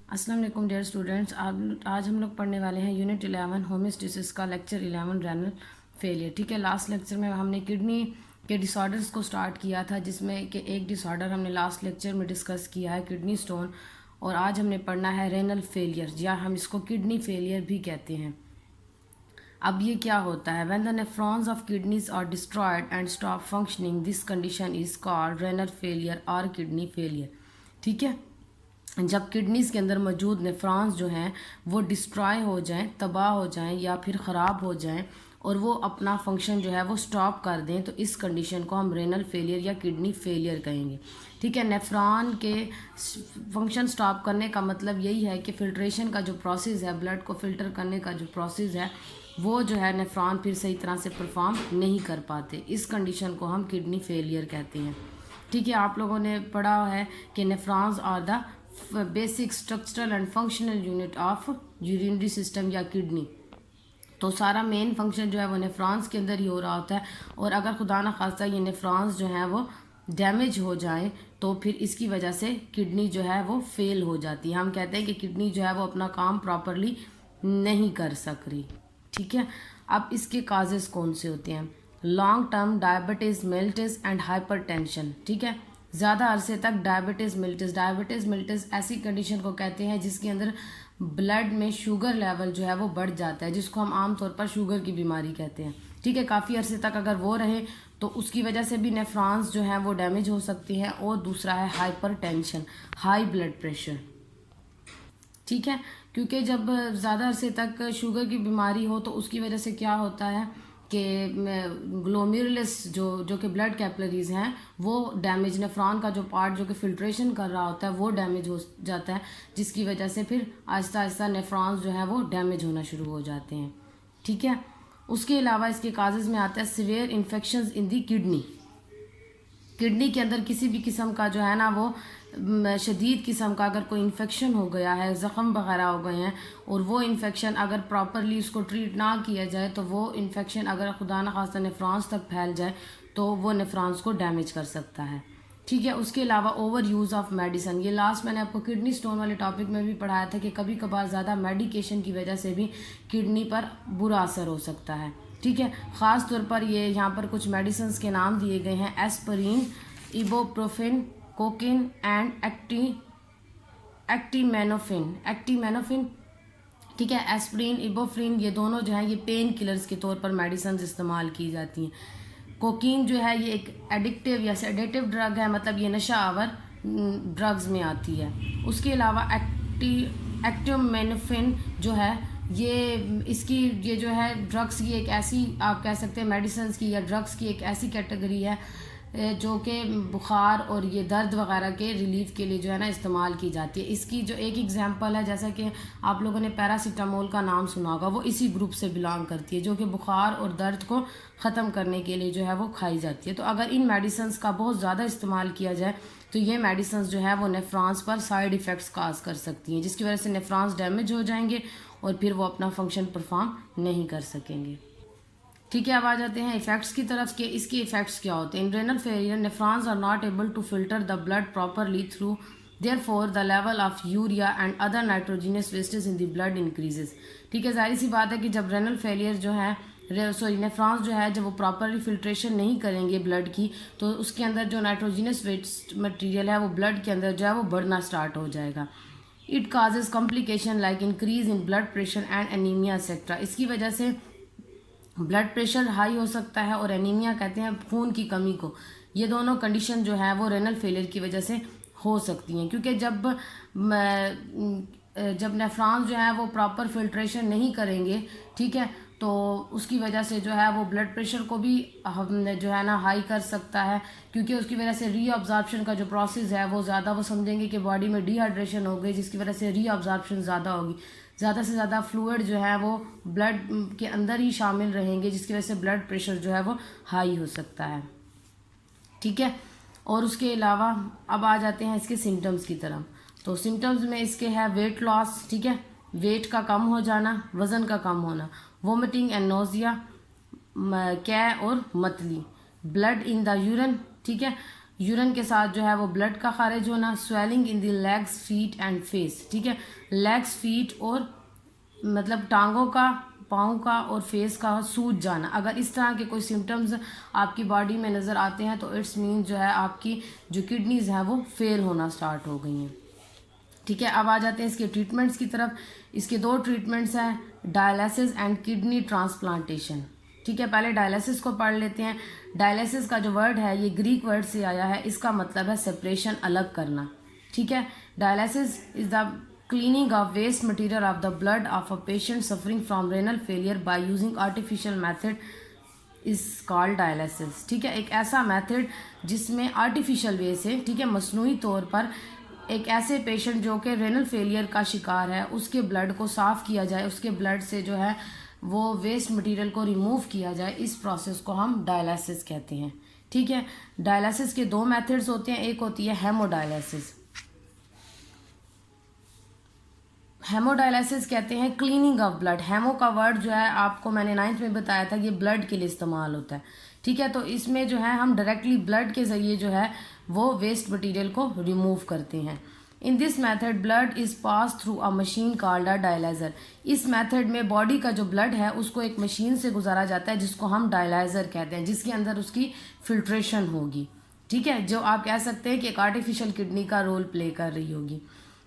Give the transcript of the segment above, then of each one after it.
अस्सलाम वालेकुम dear students. आज हम लोग पढ़ने वाले हैं यूनिट 11 होमियोस्टेसिस का लेक्चर 11 रेनल फेलियर। ठीक है, लास्ट लेक्चर में हमने किडनी के डिसऑर्डर्स को स्टार्ट किया था, जिसमें कि एक डिसऑर्डर हमने लास्ट लेक्चर में डिस्कस किया है, किडनी स्टोन। और आज हमने पढ़ना है रेनल फेलियर, या हम इसको किडनी फेलियर भी कहते हैं। अब ये क्या होता है? When the nephrons of kidneys are destroyed and stop functioning, this condition is called renal failure और किडनी फेलियर। ठीक है, जब किडनीज़ के अंदर मौजूद नेफ्रॉन्स जो हैं वो डिस्ट्रॉय हो जाएं, तबाह हो जाएं या फिर ख़राब हो जाएं और वो अपना फंक्शन जो है वो स्टॉप कर दें, तो इस कंडीशन को हम रेनल फेलियर या किडनी फेलियर कहेंगे। ठीक है, नेफ्रॉन के फंक्शन स्टॉप करने का मतलब यही है कि फ़िल्ट्रेशन का जो प्रोसेस है, ब्लड को फ़िल्टर करने का जो प्रोसेस है, वो जो है नेफ्रॉन फिर सही तरह से परफॉर्म नहीं कर पाते। इस कंडीशन को हम किडनी फेलियर कहते हैं। ठीक है, आप लोगों ने पढ़ा है कि nephrons are the basic structural and functional unit of urinary system या किडनी। तो सारा मेन फंक्शन जो है वो नेफ्रॉन्स के अंदर ही हो रहा होता है, और अगर खुदा न खास्ता ये नेफ्रॉन्स जो हैं वो डैमेज हो जाए तो फिर इसकी वजह से किडनी जो है वो फेल हो जाती है। हम कहते हैं कि किडनी जो है वो अपना काम प्रॉपरली नहीं कर सक रही। ठीक है, अब इसके काजेस कौन से होते हैं? Long term diabetes mellitus and hypertension. ठीक है, ज़्यादा अरसे तक डायबिटीज़ मिल्टिस ऐसी कंडीशन को कहते हैं जिसके अंदर ब्लड में शुगर लेवल जो है वो बढ़ जाता है, जिसको हम आमतौर पर शुगर की बीमारी कहते हैं। ठीक है, काफ़ी अरसे तक अगर वो रहे तो उसकी वजह से भी नेफ्रॉन्स जो हैं वो डैमेज हो सकती हैं। और दूसरा है हाइपरटेंशन, हाई ब्लड प्रेशर। ठीक है, क्योंकि जब ज़्यादा अरसे तक शुगर की बीमारी हो तो उसकी वजह से क्या होता है कि ग्लोमेरुलस जो कि ब्लड कैपिलरीज हैं वो डैमेज, नेफ्रॉन का जो पार्ट जो कि फिल्ट्रेशन कर रहा होता है वो डैमेज हो जाता है, जिसकी वजह से फिर आहिस्ता आहिस्ता नेफ्रॉन्स जो है वो डैमेज होना शुरू हो जाते हैं। ठीक है, उसके अलावा इसके काजेज़ में आता है सिवियर इन्फेक्शंस इन दी किडनी। किडनी के अंदर किसी भी किस्म का जो है ना वो शदीद किस्म का अगर कोई इन्फेक्शन हो गया है, ज़ख़म वगैरह हो गए हैं, और वो इन्फेक्शन अगर प्रॉपरली उसको ट्रीट ना किया जाए तो वो इन्फेक्शन अगर खुदा न खास्ता नेफ्रॉन्स तक फैल जाए तो वो नेफ्रॉन्स को डैमेज कर सकता है। ठीक है, उसके अलावा ओवर यूज़ ऑफ मेडिसन। ये लास्ट मैंने आपको किडनी स्टोन वाले टॉपिक में भी पढ़ाया था कि कभी कभार ज़्यादा मेडिकेशन की वजह से भी किडनी पर बुरा असर हो सकता है। ठीक है, ख़ास तौर पर ये यहाँ पर कुछ मेडिसिन के नाम दिए गए हैं: एस्पिरिन, इबोप्रोफेन, कोकेन एंड एक्टीमेनोफिन। ठीक है, एस्पिरिन, इबोफ्रिन, ये दोनों जो हैं ये पेन किलर्स के तौर पर मेडिसिन इस्तेमाल की जाती हैं। कोकीन जो है ये एक एडिक्टिव या सेडेटिव ड्रग है, मतलब ये नशा आवर ड्रग्स में आती है। उसके अलावा एक्टीमेनोफिन जो है ये जो है ड्रग्स की एक ऐसी, आप कह सकते हैं मेडिसिन की या ड्रग्स की एक ऐसी कैटेगरी है जो कि बुखार और ये दर्द वगैरह के रिलीफ के लिए जो है ना इस्तेमाल की जाती है। इसकी जो एक एग्जांपल है, जैसा कि आप लोगों ने पैरासीटामोल का नाम सुना होगा, वो इसी ग्रुप से बिलोंग करती है, जो कि बुखार और दर्द को ख़त्म करने के लिए जो है वो खाई जाती है। तो अगर इन मेडिसिन का बहुत ज़्यादा इस्तेमाल किया जाए तो ये मेडिसिन जो है वो नेफ्रॉन्स पर साइड इफ़ेक्ट्स काज कर सकती हैं, जिसकी वजह से नेफ्रॉन्स डैमेज हो जाएंगे और फिर वो अपना फंक्शन परफॉर्म नहीं कर सकेंगे। ठीक है, अब आ जाते हैं इफेक्ट्स की तरफ के इसके इफेक्ट्स क्या होते हैं। In renal failure nephrons are not able to filter the blood properly through, therefore the level of urea and other nitrogenous wastage in the blood increases. ठीक है, जाहिर सी बात है कि जब रेनल फेलियर जो है नेफ्रॉन्स जो है जब वो प्रॉपरली फिल्ट्रेशन नहीं करेंगे ब्लड की, तो उसके अंदर जो नाइट्रोजिनस वेस्ट मटेरियल है वो ब्लड के अंदर जो है वो बढ़ना स्टार्ट हो जाएगा। It causes complication like increase in blood pressure and anaemia etcetera. इसकी वजह से ब्लड प्रेशर हाई हो सकता है और एनीमिया कहते हैं खून की कमी को। ये दोनों कंडीशन जो है वो रेनल फेलियर की वजह से हो सकती हैं, क्योंकि जब नेफ्रॉन्स जो है वो प्रॉपर फिल्ट्रेशन नहीं करेंगे, ठीक है, तो उसकी वजह से जो है वो ब्लड प्रेशर को भी जो है ना हाई कर सकता है, क्योंकि उसकी वजह से रीअब्जॉर्प्शन का जो प्रोसेस है वो ज़्यादा, वो समझेंगे कि बॉडी में डिहाइड्रेशन हो गई, जिसकी वजह से रीअब्जॉर्प्शन ज़्यादा होगी। ज़्यादा से ज़्यादा फ्लूइड जो है वो ब्लड के अंदर ही शामिल रहेंगे, जिसकी वजह से ब्लड प्रेशर जो है वो हाई हो सकता है। ठीक है, और उसके अलावा अब आ जाते हैं इसके सिम्टम्स की तरफ। तो सिम्टम्स में इसके है वेट लॉस, ठीक है, वेट का कम हो जाना, वज़न का कम होना, वोमिटिंग एंड नोजिया, कै और मतली, ब्लड इन द यूरिन, ठीक है, यूरिन के साथ जो है वो ब्लड का खारिज होना, swelling in the legs, feet and face, ठीक है, लेग्स, फीट और मतलब टांगों का, पाँव का और फेस का सूज जाना। अगर इस तरह के कोई सिम्टम्स आपकी बॉडी में नज़र आते हैं तो इट्स मीन जो है आपकी जो किडनीज़ हैं वो फेल होना स्टार्ट हो गई हैं, ठीक है। अब आ जाते हैं इसके ट्रीटमेंट्स की तरफ। इसके 2 ट्रीटमेंट्स हैं, डायलिसिस एंड किडनी ट्रांसप्लांटेशन, ठीक है। पहले डायलिसिस को पढ़ लेते हैं। डायलिसिस का जो वर्ड है ये ग्रीक वर्ड से आया है, इसका मतलब है सेपरेशन, अलग करना, ठीक है। Dialysis is the cleaning of waste material of the blood of a patient suffering from renal failure by using artificial method is called dialysis, ठीक है। एक ऐसा मेथड जिसमें आर्टिफिशियल वे से, ठीक है, मसनूई तौर पर एक ऐसे पेशेंट जो कि रेनल फेलियर का शिकार है उसके ब्लड को साफ़ किया जाए, उसके ब्लड से जो है वो वेस्ट मटेरियल को रिमूव किया जाए, इस प्रोसेस को हम डायलिसिस कहते हैं, ठीक है। डायलिसिस के 2 मेथड्स होते हैं, एक होती है हेमोडायलिसिस। हेमोडायलिसिस कहते हैं क्लीनिंग ऑफ ब्लड। हेमो का वर्ड जो है आपको मैंने 9th में बताया था, ये ब्लड के लिए इस्तेमाल होता है, ठीक है। तो इसमें जो है हम डायरेक्टली ब्लड के ज़रिए जो है वो वेस्ट मटेरियल को रिमूव करते हैं। In this method blood is pass through a machine called a dialyser. इस मेथड में बॉडी का जो ब्लड है उसको एक मशीन से गुजारा जाता है जिसको हम डायलाइज़र कहते हैं, जिसके अंदर उसकी फिल्ट्रेशन होगी, ठीक है, जो आप कह सकते हैं कि एक आर्टिफिशियल किडनी का रोल प्ले कर रही होगी।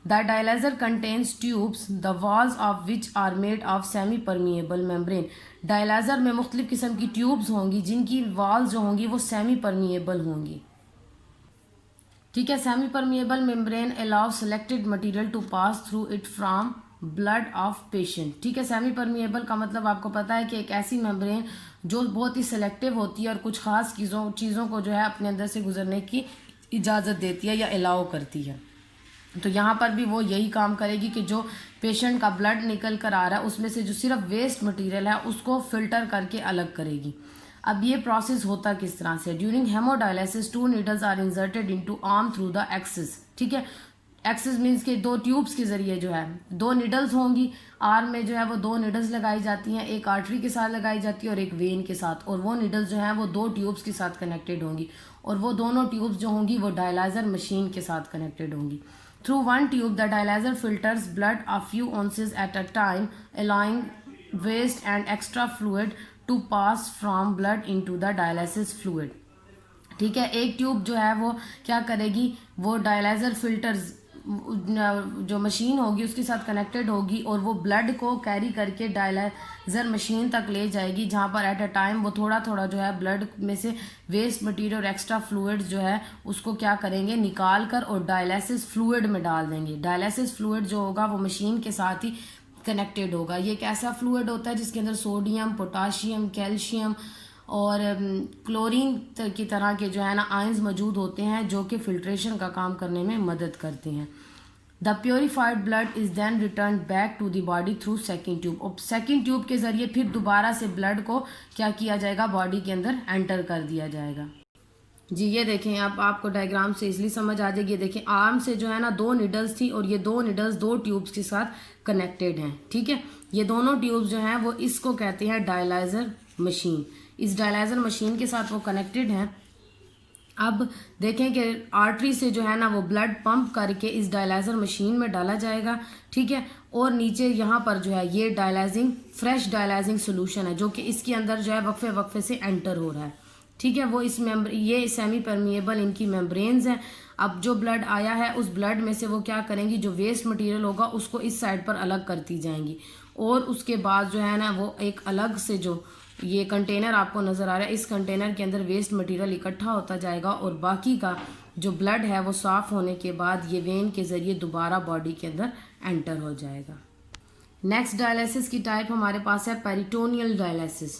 The dialyzer contains tubes, the walls of which are made of semi-permeable membrane. Dialyser में मुख्तलिफ किस्म की ट्यूब्स होंगी जिनकी वॉल्स जो होंगी वो सेमी परमिएबल होंगी, ठीक है। Semi permeable membrane allow selected material to pass through it from blood of patient, ठीक है। सेमी परमिएबल का मतलब आपको पता है कि एक ऐसी मेम्ब्रेन जो बहुत ही सेलेक्टिव होती है और कुछ खास चीज़ों को जो है अपने अंदर से गुजरने की इजाज़त देती है या अलाउ करती है। तो यहाँ पर भी वो यही काम करेगी कि जो पेशेंट का ब्लड निकल कर आ रहा है उसमें से जो सिर्फ वेस्ट मटेरियल है उसको फिल्टर करके अलग करेगी। अब ये प्रोसेस होता किस तरह से? During haemodialysis 2 needles are inserted into arm through the axis, ठीक है। एक्सिस मीन्स के 2 ट्यूब्स के जरिए जो है 2 नीडल्स होंगी, आर्म में जो है वो 2 नीडल्स लगाई जाती हैं, एक आर्टरी के साथ लगाई जाती है और एक वेन के साथ, और वो नीडल्स जो हैं वो 2 ट्यूब्स के साथ कनेक्टेड होंगी और वो दोनों ट्यूब्स जो होंगी वो डायलाइज़र मशीन के साथ कनेक्टेड होंगी। Through one tube, the dialyzer filters blood a few ounces at a time, allowing waste and extra fluid to pass from blood into the dialysis fluid. ठीक है, एक ट्यूब जो है वो क्या करेगी, वो डायलाइज़र फिल्टर्स जो मशीन होगी उसके साथ कनेक्टेड होगी और वो ब्लड को कैरी करके डायलाइज़र मशीन तक ले जाएगी, जहाँ पर एट अ टाइम वो थोड़ा थोड़ा जो है ब्लड में से वेस्ट मटेरियल और एक्स्ट्रा फ्लूइड जो है उसको क्या करेंगे, निकाल कर और डायलिसिस फ्लूइड में डाल देंगे। डायलिसिस फ्लूइड जो होगा वो मशीन के साथ ही कनेक्टेड होगा। ये एक ऐसा फ्लूइड होता है जिसके अंदर सोडियम, पोटाशियम, कैल्शियम और क्लोरीन की तरह के जो है ना आयंस मौजूद होते हैं जो कि फिल्ट्रेशन का काम करने में मदद करते हैं। The purified blood is then return back to the body through second tube. और सेकेंड ट्यूब के ज़रिए फिर दोबारा से ब्लड को क्या किया जाएगा, बॉडी के अंदर एंटर कर दिया जाएगा। जी ये देखें, अब आपको डायग्राम से इसलिए समझ आ जाएगी। ये देखें, आर्म से जो है ना 2 निडल्स थी और ये 2 निडल्स 2 ट्यूब्स के साथ कनेक्टेड हैं, ठीक है। ये दोनों ट्यूब्स जो हैं वो इसको कहते हैं डायलाइज़र मशीन। इस डायलाइज़र मशीन के साथ वो कनेक्टेड हैं। अब देखें कि आर्टरी से जो है ना वो ब्लड पंप करके इस डायलाइज़र मशीन में डाला जाएगा, ठीक है। और नीचे यहाँ पर जो है ये फ्रेश डायलाइजिंग सोल्यूशन है जो कि इसके अंदर जो है वक्फे वक्फे से एंटर हो रहा है, ठीक है। वो ये सेमी परमिएबल इनकी मेम्ब्रेन्स हैं। अब जो ब्लड आया है उस ब्लड में से वो क्या करेंगी, जो वेस्ट मटेरियल होगा उसको इस साइड पर अलग करती जाएंगी और उसके बाद जो है ना वो एक अलग से जो ये कंटेनर आपको नज़र आ रहा है, इस कंटेनर के अंदर वेस्ट मटेरियल इकट्ठा होता जाएगा और बाकी का जो ब्लड है वो साफ़ होने के बाद ये वेन के ज़रिए दोबारा बॉडी के अंदर एंटर हो जाएगा। नेक्स्ट डायलिसिस की टाइप हमारे पास है peritoneal dialysis.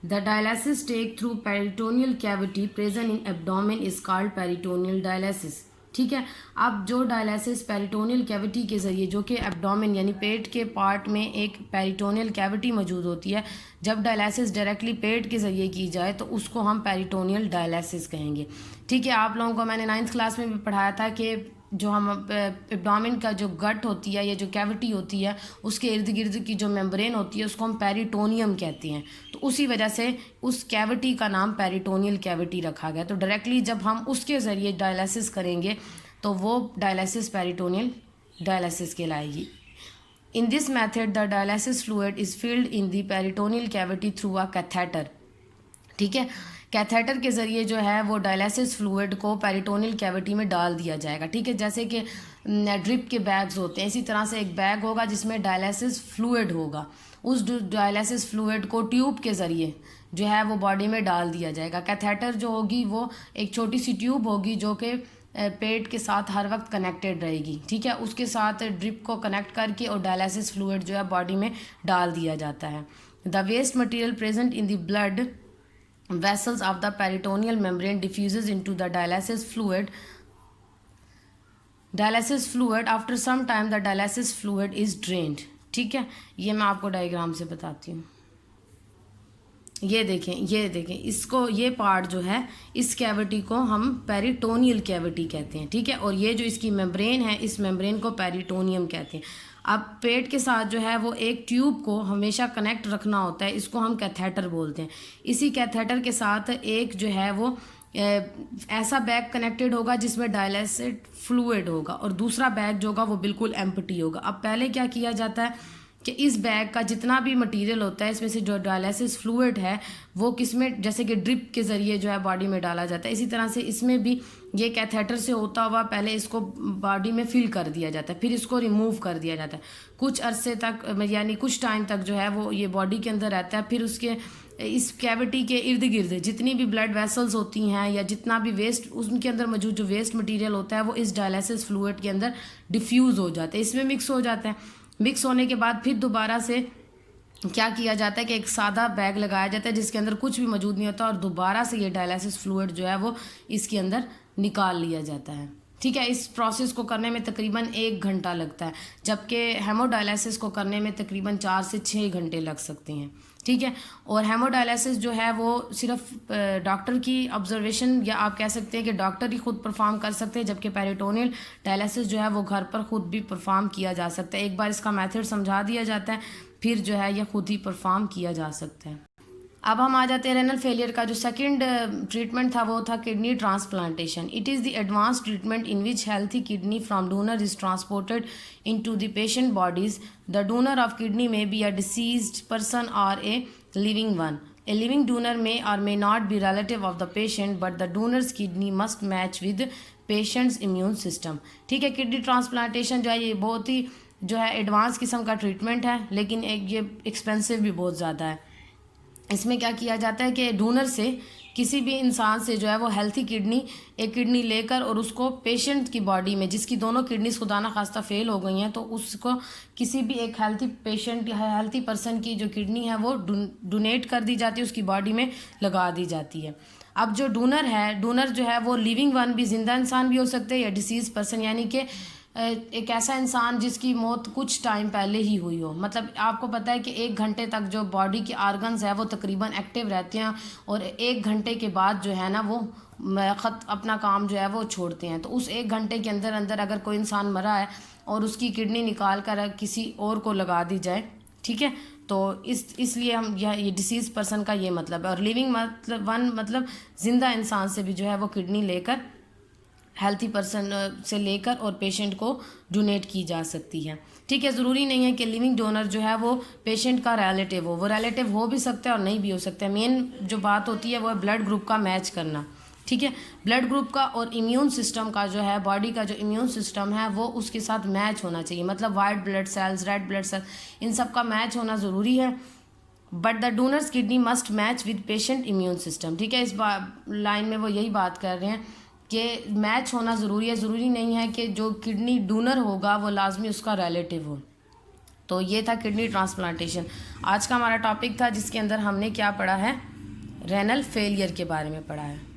The dialysis take through peritoneal cavity present in abdomen is called peritoneal dialysis, ठीक है। अब जो डायलिसिस पेरिटोनियल कैविटी के ज़रिए, जो कि एब्डोमेन यानी पेट के पार्ट में एक पेरिटोनियल कैविटी मौजूद होती है, जब डायलिसिस डायरेक्टली पेट के ज़रिए की जाए तो उसको हम पेरिटोनियल डायलिसिस कहेंगे, ठीक है। आप लोगों को मैंने 9th क्लास में भी पढ़ाया था कि जो हम एब्डोमेन का जो गट होती है या जो कैविटी होती है उसके इर्द गिर्द की जो मेम्ब्रेन होती है उसको हम पेरिटोनियम कहते हैं। तो उसी वजह से उस कैविटी का नाम पेरिटोनियल कैविटी रखा गया। तो डायरेक्टली जब हम उसके ज़रिए डायलिसिस करेंगे तो वो डायलिसिस पेरिटोनियल डायलिसिस कहलाएगी। In this method, the dialysis fluid is filled in the peritoneal cavity through a catheter। ठीक है, कैथेटर के ज़रिए जो है वो डायलिसिस फ्लूइड को पेरिटोनियल कैविटी में डाल दिया जाएगा। ठीक है, जैसे कि ड्रिप के बैग्स होते हैं, इसी तरह से एक बैग होगा जिसमें डायलिसिस फ्लूइड होगा। उस डायलिसिस फ्लूइड को ट्यूब के ज़रिए जो है वो बॉडी में डाल दिया जाएगा। कैथेटर जो होगी वो एक छोटी सी ट्यूब होगी जो कि पेट के साथ हर वक्त कनेक्टेड रहेगी। ठीक है, उसके साथ ड्रिप को कनेक्ट करके और डायलिसिस फ्लूइड जो है बॉडी में डाल दिया जाता है। The waste material present in the blood vessels of the peritoneal membrane diffuses into the dialysis fluid after some time the dialysis fluid is drained. ठीक है, ये मैं आपको डायग्राम से बताती हूँ। ये देखें इसको, ये पार्ट जो है इस कैविटी को हम पेरिटोनियल कैविटी कहते हैं। ठीक है, और ये जो इसकी मेम्ब्रेन है इस मेम्ब्रेन को पेरिटोनियम कहते हैं। अब पेट के साथ जो है वो एक ट्यूब को हमेशा कनेक्ट रखना होता है, इसको हम कैथेटर बोलते हैं। इसी कैथेटर के साथ एक जो है वो ऐसा बैग कनेक्टेड होगा जिसमें डायलिसिस फ्लूइड होगा और दूसरा बैग जो होगा वो बिल्कुल एम्प्टी होगा। अब पहले क्या किया जाता है कि इस बैग का जितना भी मटेरियल होता है इसमें से जो डायलिसिस फ्लूइड है वो किसमें, जैसे कि ड्रिप के ज़रिए जो है बॉडी में डाला जाता है, इसी तरह से इसमें भी ये कैथेटर से होता हुआ पहले इसको बॉडी में फिल कर दिया जाता है, फिर इसको रिमूव कर दिया जाता है। कुछ अरसे तक यानी कुछ टाइम तक जो है वो ये बॉडी के अंदर रहता है। फिर उसके इस कैविटी के इर्द गिर्द जितनी भी ब्लड वेसल्स होती हैं या जितना भी वेस्ट उनके अंदर मौजूद जो वेस्ट मटेरियल होता है वो इस डायलिसिस फ्लूइड के अंदर डिफ्यूज़ हो जाता है, इसमें मिक्स हो जाता है। मिक्स होने के बाद फिर दोबारा से क्या किया जाता है कि एक सादा बैग लगाया जाता है जिसके अंदर कुछ भी मौजूद नहीं होता और दोबारा से ये डायलिसिस फ्लूइड जो है वो इसके अंदर निकाल लिया जाता है। ठीक है, इस प्रोसेस को करने में तकरीबन 1 घंटा लगता है, जबकि हेमोडायलिसिस को करने में तकरीबन 4 से 6 घंटे लग सकते हैं। ठीक है, और हेमोडायलिसिस जो है वो सिर्फ डॉक्टर की ऑब्जर्वेशन या आप कह सकते हैं कि डॉक्टर ही खुद परफॉर्म कर सकते हैं, जबकि पेरिटोनियल डायलिसिस जो है वो घर पर खुद भी परफॉर्म किया जा सकता है। एक बार इसका मेथड समझा दिया जाता है फिर जो है यह खुद ही परफॉर्म किया जा सकता है। अब हम आ जाते हैं रेनल फेलियर का जो सेकंड ट्रीटमेंट था वो था kidney transplantation. It is the advance treatment in which healthy kidney from donor is transported into the patient bodies. The donor of kidney may be a deceased person और a living one. A living donor may or may not be relative of the patient, but the donor's kidney must match with patient's immune system। ठीक है, kidney transplantation जो है ये बहुत ही जो है advance किस्म का ट्रीटमेंट है, लेकिन ये एक्सपेंसिव भी बहुत ज़्यादा है। इसमें क्या किया जाता है कि डोनर से किसी भी इंसान से जो है वो हेल्थी एक किडनी लेकर और उसको पेशेंट की बॉडी में जिसकी दोनों किडनीज खुदा ना खास्ता फेल हो गई हैं तो उसको किसी भी एक हेल्थी पेशेंट या हेल्थी पर्सन की जो किडनी है वो डोनेट कर दी जाती है, उसकी बॉडी में लगा दी जाती है। अब जो डोनर जो है वो लिविंग वन भी, जिंदा इंसान भी हो सकते हैं या डिसीज पर्सन, यानी कि एक ऐसा इंसान जिसकी मौत कुछ टाइम पहले ही हुई हो। मतलब आपको पता है कि 1 घंटे तक जो बॉडी के आर्गन्स है वो तकरीबन एक्टिव रहते हैं और 1 घंटे के बाद जो है ना वो अपना काम जो है वो छोड़ते हैं। तो उस 1 घंटे के अंदर अंदर अगर कोई इंसान मरा है और उसकी किडनी निकाल कर किसी और को लगा दी जाए, ठीक है, तो इसलिए हम ये डिसीज़ पर्सन का ये मतलब है। और लिविंग मतलब ज़िंदा इंसान से भी जो है वो किडनी लेकर हेल्थी पर्सन से लेकर और पेशेंट को डोनेट की जा सकती है। ठीक है, ज़रूरी नहीं है कि लिविंग डोनर जो है वो पेशेंट का रिलेटिव हो, वो रिलेटिव हो भी सकता है और नहीं भी हो सकता है। मेन जो बात होती है वो है ब्लड ग्रुप का मैच करना। ठीक है, ब्लड ग्रुप का और इम्यून सिस्टम का जो है, बॉडी का जो इम्यून सिस्टम है वो उसके साथ मैच होना चाहिए। मतलब white blood cells, red blood cells, इन सब का मैच होना ज़रूरी है। But the donor's kidney must match with patient immune system. ठीक है, इस लाइन में वो यही बात कर रहे हैं कि मैच होना ज़रूरी है। ज़रूरी नहीं है कि जो किडनी डोनर होगा वो लाजमी उसका रिलेटिव हो। तो ये था किडनी ट्रांसप्लांटेशन। आज का हमारा टॉपिक था जिसके अंदर हमने क्या पढ़ा है, रेनल फेलियर के बारे में पढ़ा है।